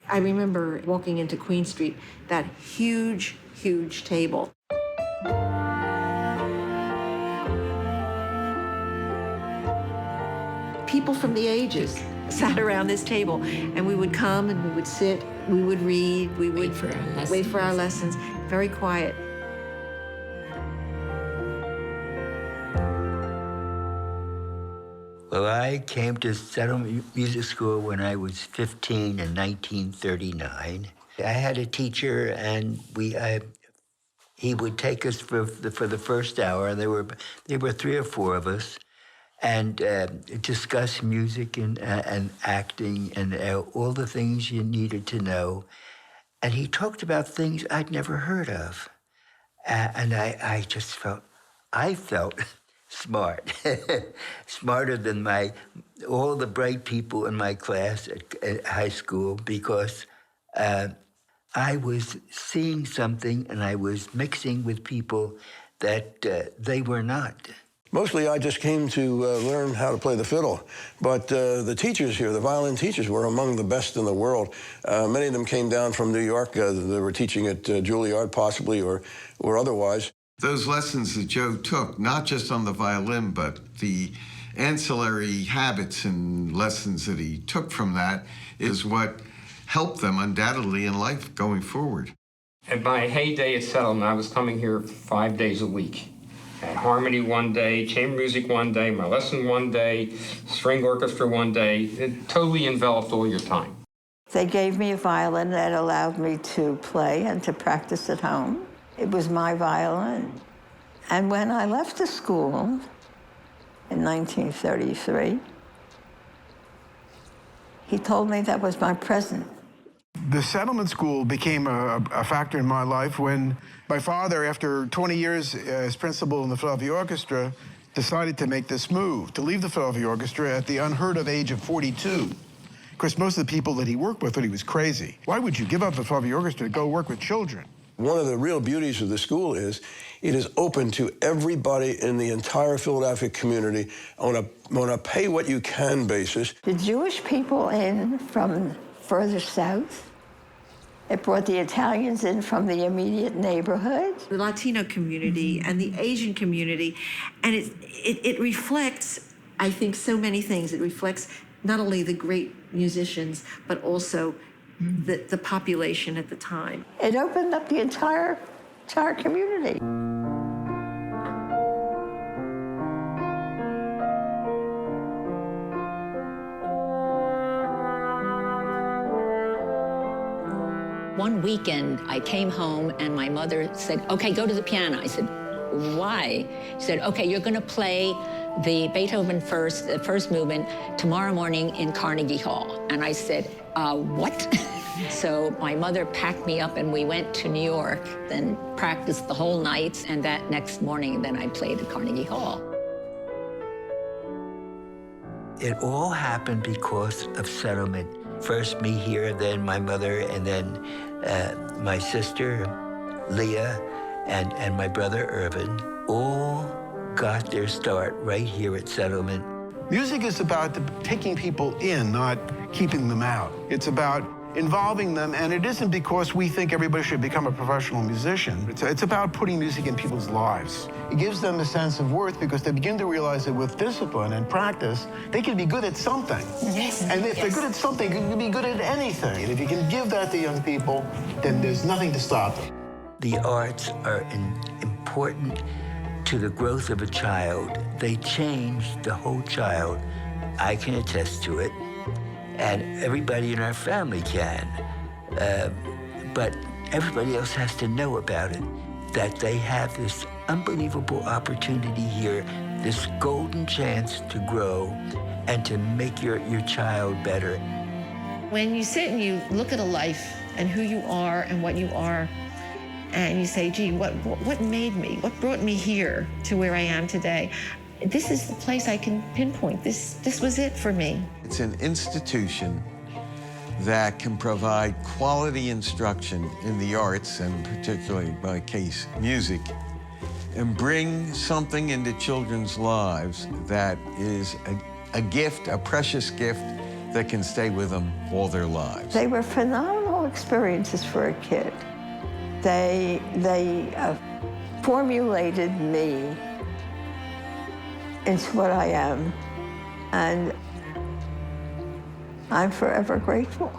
I remember walking into Queen Street, that huge, huge table. People from the ages sat around this table, and we would come and we would sit, we would read, we would wait for our lessons, very quiet. Well, I came to Settlement Music School when I was 15 in 1939. I had a teacher, and he would take us for the first hour. There were 3 or 4 of us, and discuss music and acting and all the things you needed to know. And he talked about things I'd never heard of, and I felt smart, smarter than all the bright people in my class at high school, because I was seeing something and I was mixing with people that they were not. Mostly I just came to learn how to play the fiddle, but the teachers here, the violin teachers, were among the best in the world. Many of them came down from New York. They were teaching at Juilliard possibly or otherwise. Those lessons that Joe took, not just on the violin, but the ancillary habits and lessons that he took from that, is what helped them undoubtedly in life going forward. At my heyday at Settlement, I was coming here 5 days a week. At harmony one day, chamber music one day, my lesson one day, string orchestra one day. It totally enveloped all your time. They gave me a violin that allowed me to play and to practice at home. It was my violin. And when I left the school in 1933, he told me that was my present. The Settlement School became a factor in my life when my father, after 20 years as principal in the Philadelphia Orchestra, decided to make this move, to leave the Philadelphia Orchestra at the unheard of age of 42. Of course, most of the people that he worked with thought he was crazy. Why would you give up the Philadelphia Orchestra to go work with children? One of the real beauties of the school is it is open to everybody in the entire Philadelphia community on a pay what you can basis. The Jewish people in from further south. It brought the Italians in from the immediate neighborhood. The Latino community and the Asian community. And it reflects, I think, so many things. It reflects not only the great musicians, but also the population at the time. It opened up the entire community. One weekend, I came home and my mother said, okay, go to the piano. I said, why? She said, okay, you're gonna play the Beethoven the first movement tomorrow morning in Carnegie Hall. And I said, what? So my mother packed me up and we went to New York, then practiced the whole night. And that next morning, then I played at Carnegie Hall. It all happened because of Settlement. First me here, then my mother, and then my sister, Leah, and my brother, Irvin, all got their start right here at Settlement. Music is about taking people in, not keeping them out. It's about involving them, and it isn't because we think everybody should become a professional musician. It's about putting music in people's lives. It gives them a sense of worth because they begin to realize that with discipline and practice, they can be good at something. Yes. And if they're good at something, they can be good at anything. And if you can give that to young people, then there's nothing to stop them. The arts are important to the growth of a child. They change the whole child. I can attest to it. And everybody in our family can. But everybody else has to know about it, that they have this unbelievable opportunity here, this golden chance to grow and to make your child better. When you sit and you look at a life and who you are and what you are, and you say, gee, what made me? What brought me here to where I am today? This is the place I can pinpoint. This was it for me. It's an institution that can provide quality instruction in the arts, and particularly, in my case, music, and bring something into children's lives that is a gift, a precious gift, that can stay with them all their lives. They were phenomenal experiences for a kid. They formulated me into what I am, and I'm forever grateful.